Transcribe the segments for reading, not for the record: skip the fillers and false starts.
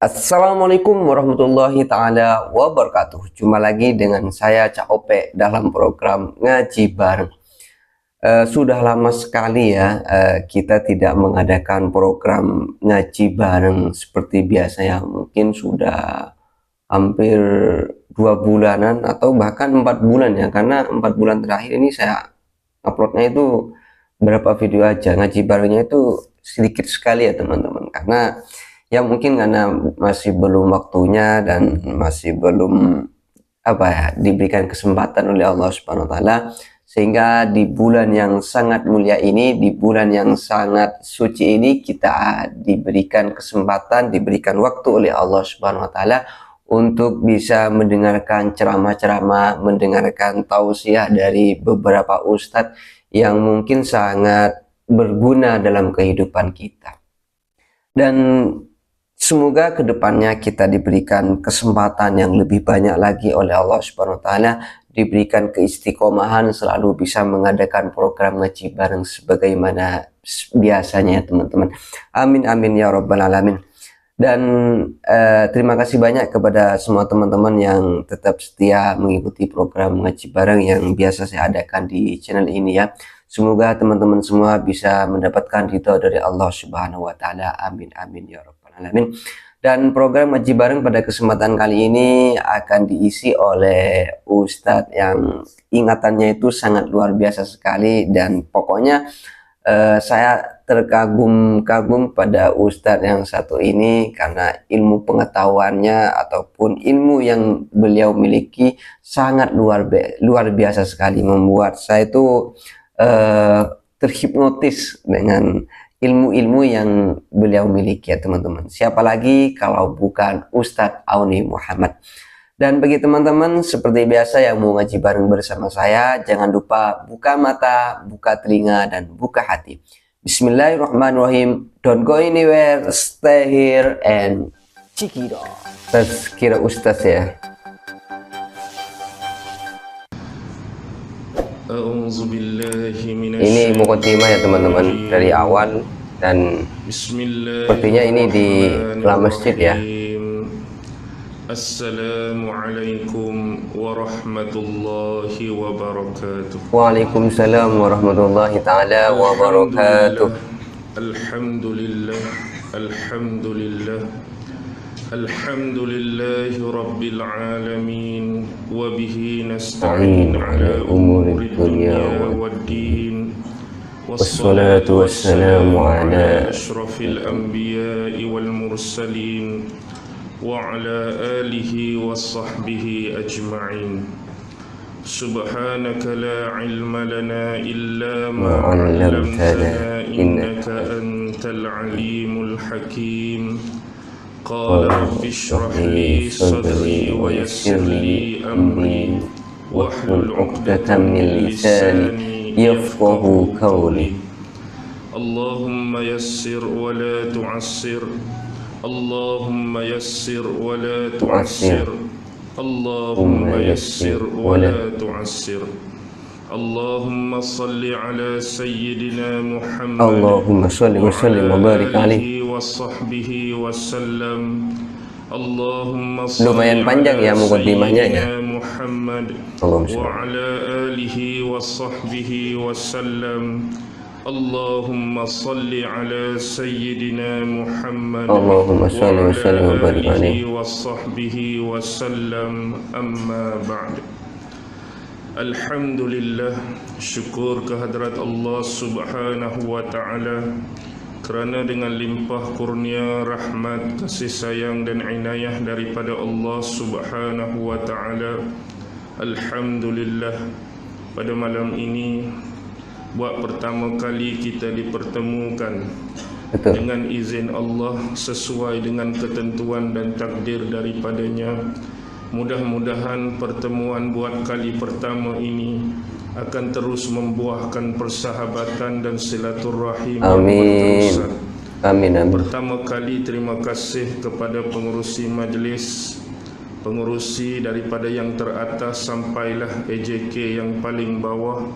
Assalamualaikum warahmatullahi taala wabarakatuh. Jumpa lagi dengan saya Cak Ope dalam program Ngaji Bareng. Sudah lama sekali ya kita tidak mengadakan program Ngaji Bareng seperti biasa ya. Mungkin sudah hampir 2 bulanan atau bahkan 4 bulan ya. Karena 4 bulan terakhir ini saya uploadnya itu berapa video aja. Ngaji barengnya itu sedikit sekali ya teman-teman. Karena ya mungkin karena masih belum waktunya dan masih belum diberikan kesempatan oleh Allah Subhanahu wa taala, sehingga di bulan yang sangat mulia ini, di bulan yang sangat suci ini, kita diberikan kesempatan, diberikan waktu oleh Allah Subhanahu wa taala untuk bisa mendengarkan ceramah-ceramah, mendengarkan tausiah dari beberapa ustadz yang mungkin sangat berguna dalam kehidupan kita. Dan semoga kedepannya kita diberikan kesempatan yang lebih banyak lagi oleh Allah Subhanahu wa taala, diberikan keistiqomahan selalu bisa mengadakan program ngaji bareng sebagaimana biasanya ya teman-teman. Amin amin ya rabbal alamin. Dan terima kasih banyak kepada semua teman-teman yang tetap setia mengikuti program ngaji bareng yang biasa saya adakan di channel ini ya. Semoga teman-teman semua bisa mendapatkan ridho dari Allah Subhanahu wa taala. Amin amin ya rabbal alamin. Dan program ngaji bareng pada kesempatan kali ini akan diisi oleh ustadz yang ingatannya itu sangat luar biasa sekali, dan pokoknya saya terkagum-kagum pada ustadz yang satu ini karena ilmu pengetahuannya ataupun ilmu yang beliau miliki sangat luar biasa sekali, membuat saya itu terhipnotis dengan ilmu-ilmu yang beliau miliki ya teman-teman. Siapa lagi kalau bukan Ustadz Auni Muhammad. Dan bagi teman-teman seperti biasa yang mau ngaji bareng bersama saya, jangan lupa buka mata, buka telinga, dan buka hati. Bismillahirrahmanirrahim. Don't go anywhere, stay here and check it out. Tazkira Ustadz ya. Ini mukaddimah ya teman-teman dari awal, dan sepertinya ini di dalam masjid ya. Assalamualaikum warahmatullahi wabarakatuh. Waalaikumsalam warahmatullahi taala wabarakatuh. Alhamdulillah, alhamdulillah, alhamdulillahi rabbil alamin, wa bihi nasta'in ala umuri dunya waddin, wassalatu wassalamu ala ashrafil anbiya'i wal mursalin wa ala alihi wa sahbihi ajma'in. Subhanaka la ilma lana illa ma 'allamtana innaka antal alimul hakim. Qala rabbi shrah li sadri wa yassir li amri wahlul 'uqdatam min lisani yafqahu qawli. Allahumma yassir wa la tu'assir, Allahumma yassir wa la tu'assir, Allahumma yassir wa la tu'assir. Allahumma salli ala sayyidina Muhammad, Allahumma salli wa sallim wa barik alaihi wa sahbihi wa sallam. Allahumma lumayan panjang ya mukaddimahnya ya. Muhammad wa ala alihi wa sahbihi wa sallam. Allahumma salli ala sayyidina Muhammad, Allahumma salli wa sallim wa barik alaihi wa sahbihi wa sallam. Amma ba'd. Alhamdulillah, syukur kehadrat Allah Subhanahu wa ta'ala, kerana dengan limpah kurnia, rahmat, kasih sayang dan inayah daripada Allah Subhanahu wa ta'ala, alhamdulillah, pada malam ini buat pertama kali kita dipertemukan. Betul. Dengan izin Allah, sesuai dengan ketentuan dan takdir daripadanya. Mudah-mudahan pertemuan buat kali pertama ini akan terus membuahkan persahabatan dan silaturahim yang berterusan. Amin amin. Pertama kali terima kasih kepada pengurusi majlis, pengurusi daripada yang teratas sampailah EJK yang paling bawah,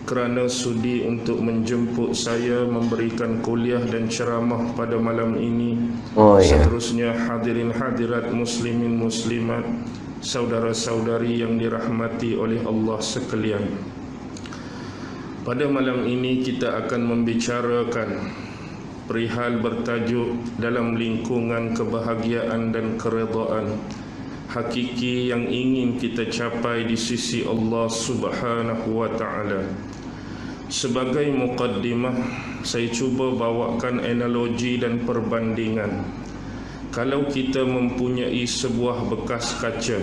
kerana sudi untuk menjemput saya memberikan kuliah dan ceramah pada malam ini. Seterusnya hadirin hadirat muslimin muslimat, saudara-saudari yang dirahmati oleh Allah sekalian. Pada malam ini kita akan membicarakan perihal bertajuk dalam lingkungan kebahagiaan dan keredaan hakiki yang ingin kita capai di sisi Allah Subhanahu wa taala. Sebagai muqaddimah, saya cuba bawakan analogi dan perbandingan. Kalau kita mempunyai sebuah bekas kaca,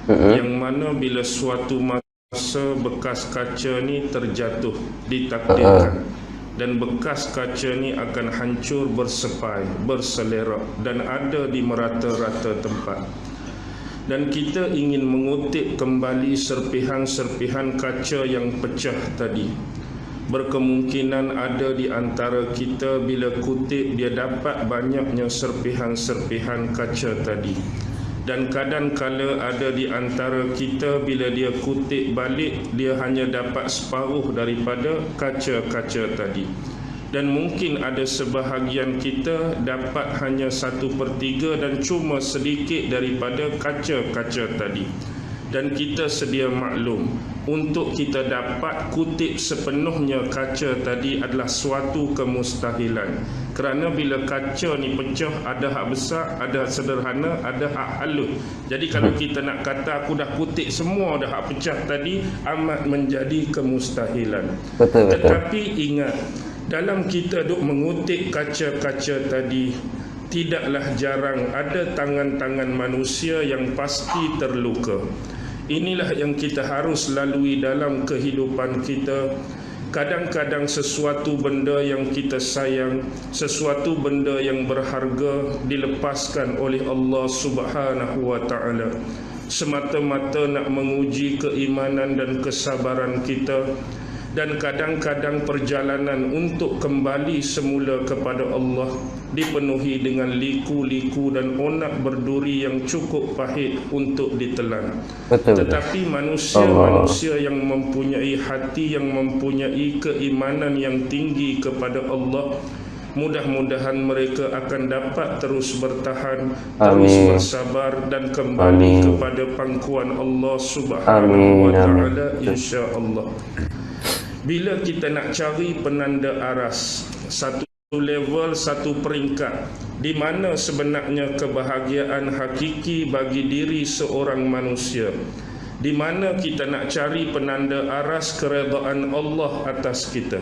yang mana bila suatu masa bekas kaca ni terjatuh, ditakdirkan, dan bekas kaca ni akan hancur bersepai, berselerak dan ada di merata-rata tempat. Dan kita ingin mengutip kembali serpihan-serpihan kaca yang pecah tadi. Berkemungkinan ada di antara kita bila kutip dia dapat banyaknya serpihan-serpihan kaca tadi. Dan kadang-kala ada di antara kita bila dia kutip balik dia hanya dapat separuh daripada kaca-kaca tadi. Dan mungkin ada sebahagian kita dapat hanya 1/3 dan cuma sedikit daripada kaca-kaca tadi. Dan kita sedia maklum, untuk kita dapat kutip sepenuhnya kaca tadi adalah suatu kemustahilan. Kerana bila kaca ni pecah, ada hak besar, ada hak sederhana, ada hak halus. Jadi kalau kita nak kata aku dah kutip semua dah hak pecah tadi, amat menjadi kemustahilan. Betul. Tetapi ingat, dalam kita duk mengutip kaca-kaca tadi, tidaklah jarang ada tangan-tangan manusia yang pasti terluka. Inilah yang kita harus lalui dalam kehidupan kita. Kadang-kadang sesuatu benda yang kita sayang, sesuatu benda yang berharga dilepaskan oleh Allah Subhanahu wa taala semata-mata nak menguji keimanan dan kesabaran kita. Dan kadang-kadang perjalanan untuk kembali semula kepada Allah dipenuhi dengan liku-liku dan onak berduri yang cukup pahit untuk ditelan. Tetapi manusia-manusia yang mempunyai hati, yang mempunyai keimanan yang tinggi kepada Allah, mudah-mudahan mereka akan dapat terus bertahan, terus bersabar dan kembali kepada pangkuan Allah Subhanahu wa taala insya-Allah. Bila kita nak cari penanda aras, satu level, satu peringkat di mana sebenarnya kebahagiaan hakiki bagi diri seorang manusia, di mana kita nak cari penanda aras keredaan Allah atas kita.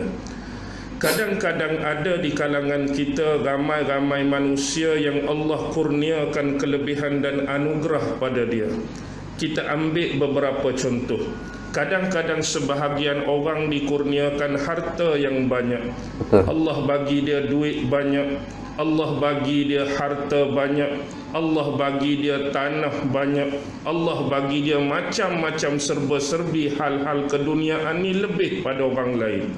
Kadang-kadang ada di kalangan kita ramai-ramai manusia yang Allah kurniakan kelebihan dan anugerah pada dia. Kita ambil beberapa contoh. Kadang-kadang sebahagian orang dikurniakan harta yang banyak. Allah bagi dia duit banyak, Allah bagi dia harta banyak, Allah bagi dia tanah banyak, Allah bagi dia macam-macam serba-serbi hal-hal keduniaan ni lebih pada orang lain.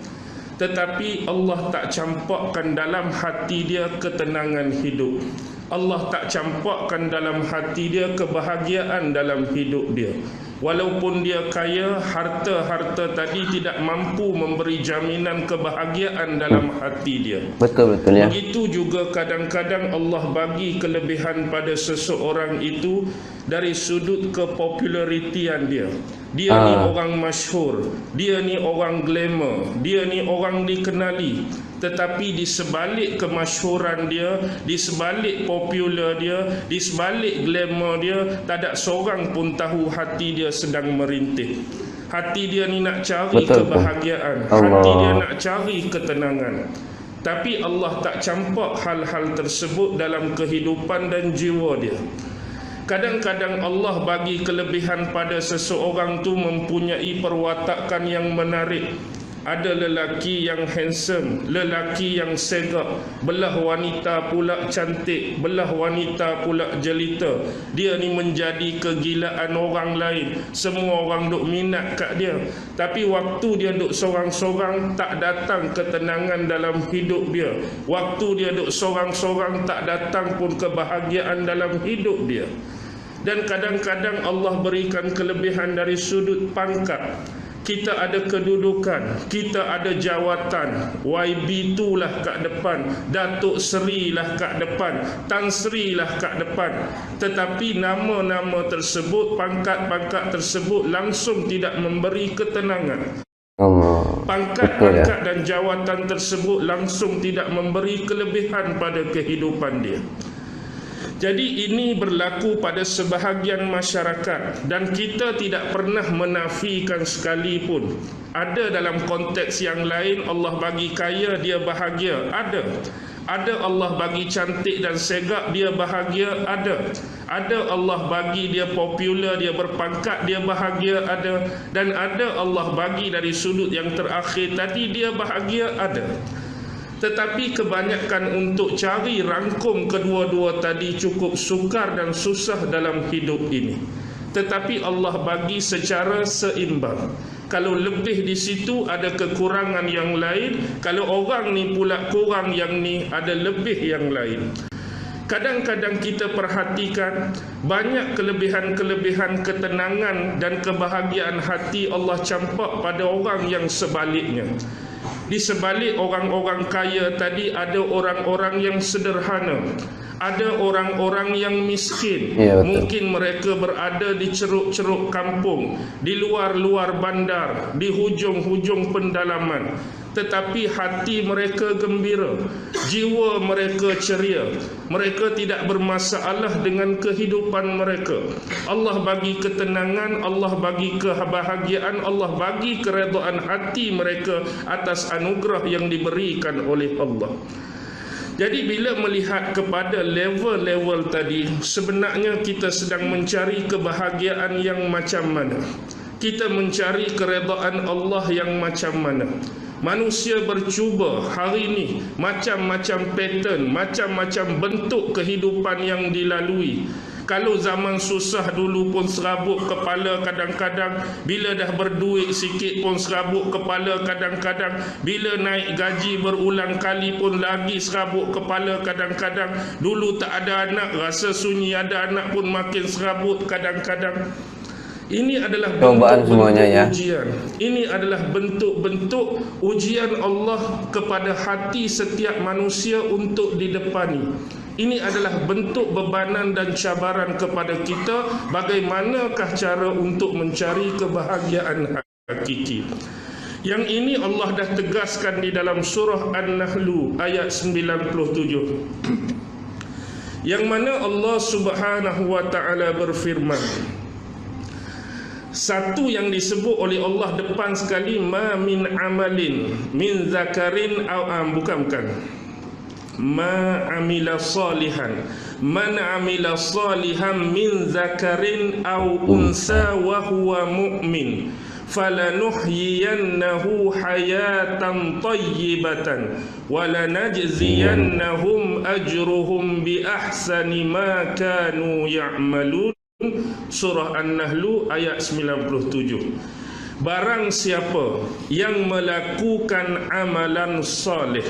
Tetapi Allah tak campakkan dalam hati dia ketenangan hidup. Allah tak campakkan dalam hati dia kebahagiaan dalam hidup dia. Walaupun dia kaya, harta-harta tadi tidak mampu memberi jaminan kebahagiaan dalam hati dia. Betul ya. Begitu juga kadang-kadang Allah bagi kelebihan pada seseorang itu dari sudut kepopularitian dia. Dia ni orang masyhur, dia ni orang glamour, dia ni orang dikenali. Tetapi di sebalik kemasyhuran dia, di sebalik popular dia, di sebalik glamour dia, tak ada seorang pun tahu hati dia sedang merintih. Hati dia ni nak cari kebahagiaan, hati dia nak cari ketenangan. Tapi Allah tak campak hal-hal tersebut dalam kehidupan dan jiwa dia. Kadang-kadang Allah bagi kelebihan pada seseorang tu mempunyai perwatakan yang menarik. Ada lelaki yang handsome, lelaki yang segak, belah wanita pula cantik, belah wanita pula jelita. Dia ni menjadi kegilaan orang lain. Semua orang duk minat kat dia. Tapi waktu dia duk sorang-sorang, tak datang ketenangan dalam hidup dia. Waktu dia duk sorang-sorang, tak datang pun kebahagiaan dalam hidup dia. Dan kadang-kadang Allah berikan kelebihan dari sudut pangkat. kita ada kedudukan, kita ada jawatan, YB tu lah kat depan, Datuk Seri lah kat depan, Tan Sri lah kat depan. Tetapi nama-nama tersebut, pangkat-pangkat tersebut langsung tidak memberi ketenangan. Pangkat-pangkat dan jawatan tersebut langsung tidak memberi kelebihan pada kehidupan dia. Jadi ini berlaku pada sebahagian masyarakat dan kita tidak pernah menafikan sekalipun. Ada dalam konteks yang lain Allah bagi kaya dia bahagia, ada. Ada Allah bagi cantik dan segak dia bahagia, ada. Ada Allah bagi dia popular, dia berpangkat, dia bahagia, ada. Dan ada Allah bagi dari sudut yang terakhir tadi dia bahagia, ada. Tetapi kebanyakan untuk cari rangkum kedua-dua tadi cukup sukar dan susah dalam hidup ini. Tetapi Allah bagi secara seimbang. Kalau lebih di situ ada kekurangan yang lain, kalau orang ni pula kurang yang ni ada lebih yang lain. Kadang-kadang kita perhatikan banyak kelebihan-kelebihan ketenangan dan kebahagiaan hati Allah campak pada orang yang sebaliknya. Di sebalik orang-orang kaya tadi ada orang-orang yang sederhana, ada orang-orang yang miskin. Mungkin mereka berada di ceruk-ceruk kampung, di luar-luar bandar, di hujung-hujung pendalaman. Tetapi hati mereka gembira, jiwa mereka ceria. Mereka tidak bermasalah dengan kehidupan mereka. Allah bagi ketenangan, Allah bagi kebahagiaan, Allah bagi keredaan hati mereka atas anugerah yang diberikan oleh Allah. Jadi bila melihat kepada level-level tadi, sebenarnya kita sedang mencari kebahagiaan yang macam mana? Kita mencari keredaan Allah yang macam mana? Manusia bercuba hari ini macam-macam pattern, macam-macam bentuk kehidupan yang dilalui. Kalau zaman susah dulu pun serabut kepala kadang-kadang, bila dah berduit sikit pun serabut kepala kadang-kadang, bila naik gaji berulang kali pun lagi serabut kepala kadang-kadang. Dulu tak ada anak, rasa sunyi, ada anak pun makin serabut kadang-kadang. Ini adalah bentuk-bentuk ujian. Ini adalah bentuk-bentuk ujian Allah kepada hati setiap manusia untuk didepani. Ini adalah bentuk bebanan dan cabaran kepada kita. Bagaimanakah cara untuk mencari kebahagiaan hakiki? Yang ini Allah dah tegaskan di dalam surah An-Nahlu ayat 97. Yang mana Allah Subhanahu wa taala berfirman, satu yang disebut oleh Allah depan sekali, ma min amalin min zakarin bukan ma amila salihan, man amila salihan min zakarin aw unsa wa huwa mu'min falanuhyiyannahu hayatan tayyibatan walanajziyannahum ajruhum bi ahsani ma kanu ya'malun. Surah An-Nahlu ayat 97. Barang siapa yang melakukan amalan soleh.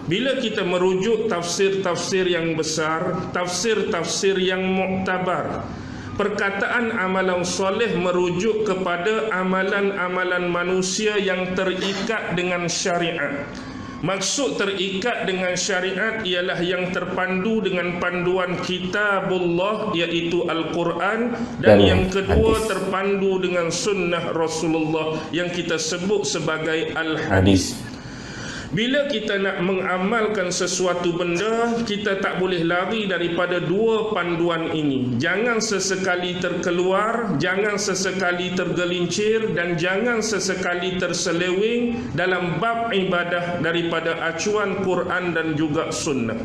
Bila kita merujuk tafsir-tafsir yang besar, tafsir-tafsir yang muktabar, perkataan amalan soleh merujuk kepada amalan-amalan manusia yang terikat dengan syariat. Maksud terikat dengan syariat ialah yang terpandu dengan panduan kitabullah, iaitu Al-Quran, dan yang kedua hadis, terpandu dengan sunnah Rasulullah yang kita sebut sebagai Al-Hadis. Bila kita nak mengamalkan sesuatu benda, kita tak boleh lari daripada dua panduan ini. Jangan sesekali terkeluar, jangan sesekali tergelincir, dan jangan sesekali terseleweng dalam bab ibadah daripada acuan Quran dan juga sunnah.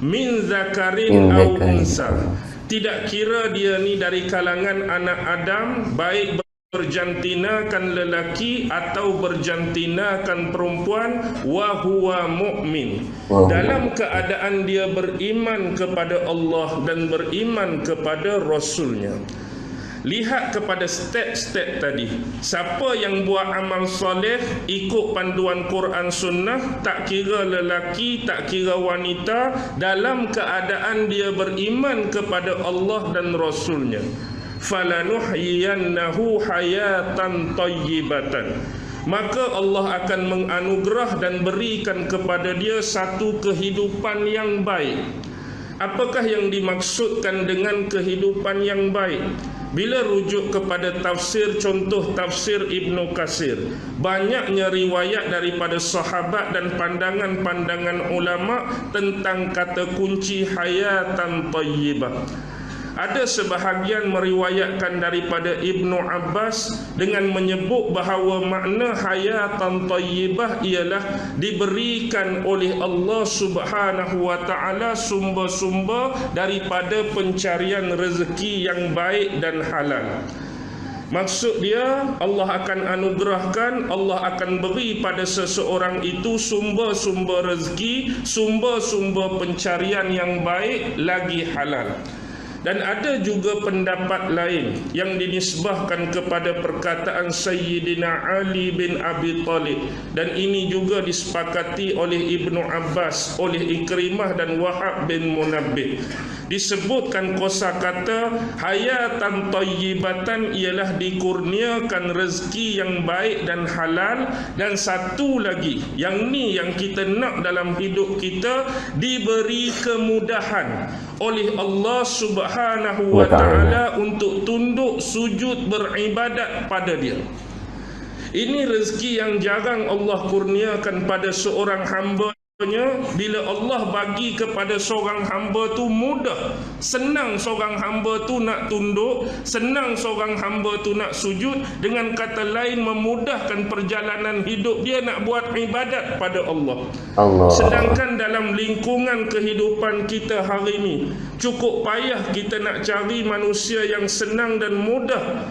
Min zakarin au unsa. Tidak kira dia ni dari kalangan anak Adam, baik berjantinakan lelaki atau berjantinakan perempuan, wa huwa mu'min, dalam keadaan dia beriman kepada Allah dan beriman kepada Rasulnya. Lihat kepada step-step tadi. Siapa yang buat amal soleh ikut panduan Quran Sunnah, tak kira lelaki, tak kira wanita, dalam keadaan dia beriman kepada Allah dan Rasulnya. falanuhyiyannahu hayatan thayyibatan. Maka Allah akan menganugerah dan berikan kepada dia satu kehidupan yang baik. Apakah yang dimaksudkan dengan kehidupan yang baik? Bila rujuk kepada tafsir, contoh tafsir Ibnu Katsir, banyaknya riwayat daripada sahabat dan pandangan-pandangan ulama tentang kata kunci hayatan thayyibah. Ada sebahagian meriwayatkan daripada Ibnu Abbas dengan menyebut bahawa makna hayatan thayyibah ialah diberikan oleh Allah Subhanahu wa taala sumber-sumber daripada pencarian rezeki yang baik dan halal. Maksud dia, Allah akan anugerahkan, Allah akan beri pada seseorang itu sumber-sumber rezeki, sumber-sumber pencarian yang baik lagi halal. Dan ada juga pendapat lain yang dinisbahkan kepada perkataan Sayyidina Ali bin Abi Talib, dan ini juga disepakati oleh Ibnu Abbas, oleh Ikrimah dan Wahab bin Munabbih. Disebutkan kosakata hayatan thayyibatan ialah dikurniakan rezeki yang baik dan halal, dan satu lagi yang ni yang kita nak dalam hidup kita, diberi kemudahan oleh Allah Subhanahu wa taala untuk tunduk sujud beribadat pada dia. Ini rezeki yang jarang Allah kurniakan pada seorang hamba. Bila Allah bagi kepada seorang hamba tu mudah, senang seorang hamba tu nak tunduk, senang seorang hamba tu nak sujud, dengan kata lain memudahkan perjalanan hidup dia nak buat ibadat pada Allah. Sedangkan dalam lingkungan kehidupan kita hari ini, cukup payah kita nak cari manusia yang senang dan mudah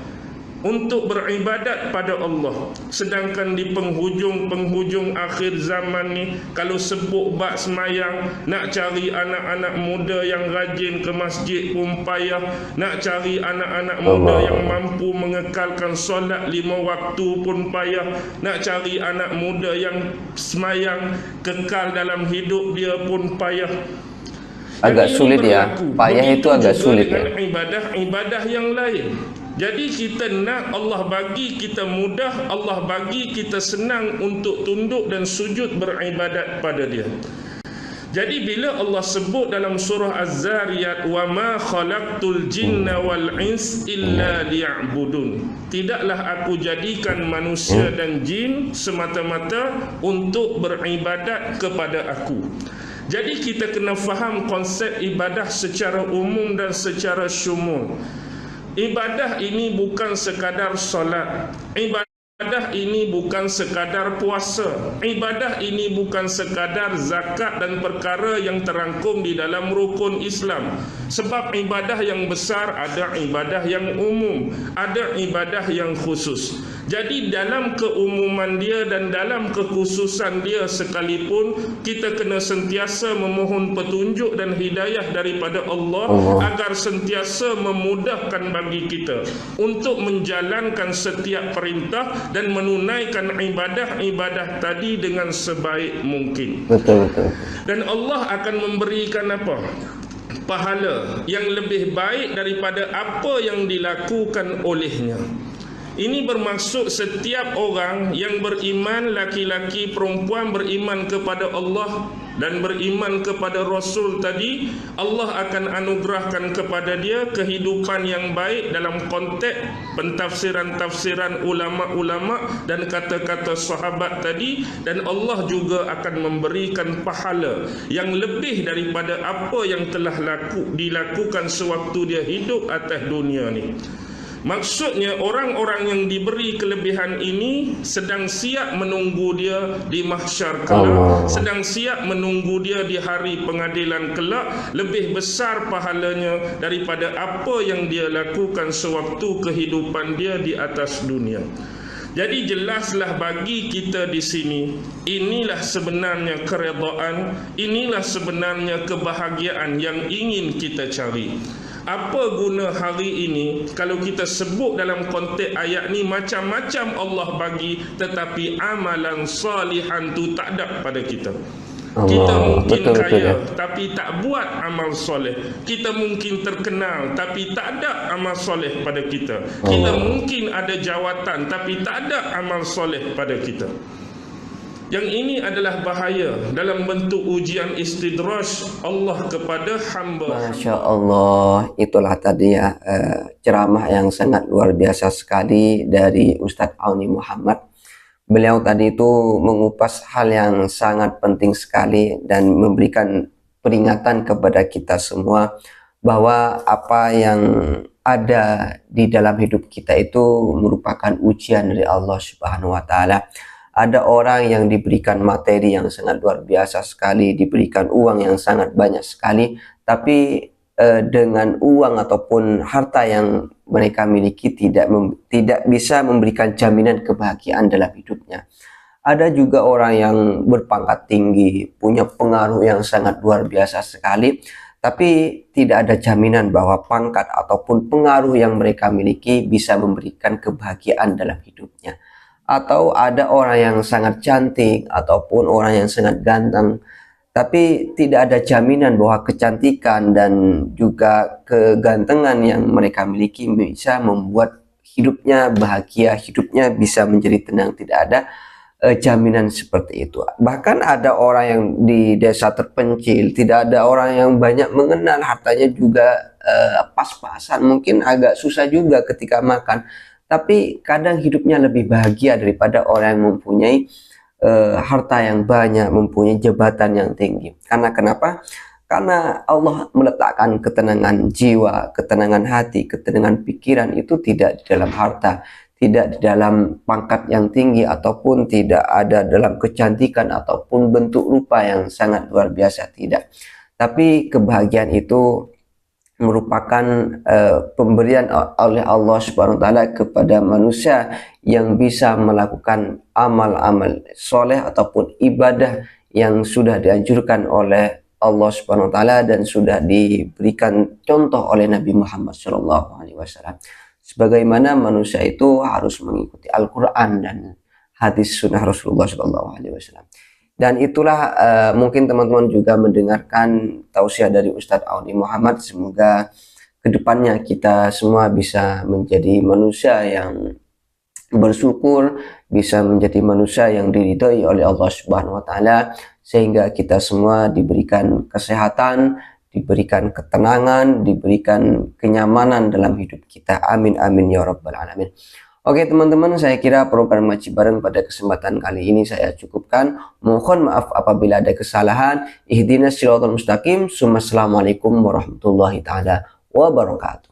untuk beribadat pada Allah. Sedangkan di penghujung akhir zaman ni, kalau sebut bab semayang, nak cari anak-anak muda yang rajin ke masjid pun payah, nak cari anak-anak muda yang mampu mengekalkan solat 5 waktu pun payah, nak cari anak muda yang semayang kekal dalam hidup dia pun payah. Agak sulit ya, payah itu agak sulit ya. Ibadah yang lain. Jadi kita nak Allah bagi kita mudah, Allah bagi kita senang untuk tunduk dan sujud beribadat pada dia. Jadi bila Allah sebut dalam surah Az-Zariyat, wa ma khalaqtul jinna wal ins illa liya'budun, tidaklah aku jadikan manusia dan jin semata-mata untuk beribadat kepada aku. Jadi kita kena faham konsep ibadah secara umum dan secara syumul. Ibadah ini bukan sekadar solat. Ibadah ini bukan sekadar puasa. Ibadah ini bukan sekadar zakat dan perkara yang terangkum di dalam rukun Islam. Sebab ibadah yang besar ada ibadah yang umum, ada ibadah yang khusus. Jadi dalam keumuman dia dan dalam kekhususan dia sekalipun, kita kena sentiasa memohon petunjuk dan hidayah daripada Allah agar sentiasa memudahkan bagi kita untuk menjalankan setiap perintah dan menunaikan ibadah-ibadah tadi dengan sebaik mungkin. Betul. Dan Allah akan memberikan apa? Pahala yang lebih baik daripada apa yang dilakukan olehnya. Ini bermaksud setiap orang yang beriman, laki-laki, perempuan, beriman kepada Allah dan beriman kepada Rasul tadi, Allah akan anugerahkan kepada dia kehidupan yang baik dalam konteks pentafsiran-tafsiran ulama-ulama dan kata-kata sahabat tadi, dan Allah juga akan memberikan pahala yang lebih daripada apa yang telah dilakukan sewaktu dia hidup atas dunia ni. Maksudnya orang-orang yang diberi kelebihan ini sedang siap menunggu dia di mahsyar kelak, sedang siap menunggu dia di hari pengadilan kelak, lebih besar pahalanya daripada apa yang dia lakukan sewaktu kehidupan dia di atas dunia. Jadi jelaslah bagi kita di sini, inilah sebenarnya keredaan, inilah sebenarnya kebahagiaan yang ingin kita cari. Apa guna hari ini kalau kita sebut dalam konteks ayat ni macam-macam Allah bagi, tetapi amalan salihan tu tak ada pada kita. Kita Allah, mungkin betul-betul ya. kaya tapi tak buat amal soleh. Kita mungkin terkenal tapi tak ada amal soleh pada kita. Kita Allah. mungkin ada jawatan tapi tak ada amal soleh pada kita. Yang ini adalah bahaya dalam bentuk ujian istidraj Allah kepada hamba. Masya Allah, itulah tadi ya ceramah yang sangat luar biasa sekali dari Ustadz Auni Muhammad. Beliau tadi itu mengupas hal yang sangat penting sekali dan memberikan peringatan kepada kita semua bahwa apa yang ada di dalam hidup kita itu merupakan ujian dari Allah Subhanahu wa taala. Ada orang yang diberikan materi yang sangat luar biasa sekali, diberikan uang yang sangat banyak sekali, tapi dengan uang ataupun harta yang mereka miliki tidak bisa memberikan jaminan kebahagiaan dalam hidupnya. Ada juga orang yang berpangkat tinggi, punya pengaruh yang sangat luar biasa sekali, tapi tidak ada jaminan bahwa pangkat ataupun pengaruh yang mereka miliki bisa memberikan kebahagiaan dalam hidupnya. Atau ada orang yang sangat cantik ataupun orang yang sangat ganteng, tapi tidak ada jaminan bahwa kecantikan dan juga kegantengan yang mereka miliki bisa membuat hidupnya bahagia, hidupnya bisa menjadi tenang. Tidak ada jaminan seperti itu. Bahkan ada orang yang di desa terpencil, tidak ada orang yang banyak mengenal, hartanya juga pas-pasan, mungkin agak susah juga ketika makan, tapi kadang hidupnya lebih bahagia daripada orang yang mempunyai harta yang banyak, mempunyai jabatan yang tinggi. Karena kenapa? Karena Allah meletakkan ketenangan jiwa, ketenangan hati, ketenangan pikiran itu tidak di dalam harta, tidak di dalam pangkat yang tinggi, ataupun tidak ada dalam kecantikan ataupun bentuk rupa yang sangat luar biasa, tidak. Tapi kebahagiaan itu merupakan pemberian oleh Allah Subhanahu wa taala kepada manusia yang bisa melakukan amal-amal soleh ataupun ibadah yang sudah dianjurkan oleh Allah Subhanahu wa taala dan sudah diberikan contoh oleh Nabi Muhammad SAW. Sebagaimana manusia itu harus mengikuti Al-Qur'an dan hadis sunnah Rasulullah SAW. Dan itulah mungkin teman-teman juga mendengarkan tausiah dari Ustadz Auni Muhammad. Semoga kedepannya kita semua bisa menjadi manusia yang bersyukur, bisa menjadi manusia yang diridhoi oleh Allah Subhanahu wa taala, sehingga kita semua diberikan kesehatan, diberikan ketenangan, diberikan kenyamanan dalam hidup kita. Amin amin ya rabbal alamin. Oke teman-teman, saya kira program Ngaji Bareng pada kesempatan kali ini saya cukupkan. Mohon maaf apabila ada kesalahan. Ihdinas siratal mustaqim. Assalamualaikum warahmatullahi taala wabarakatuh.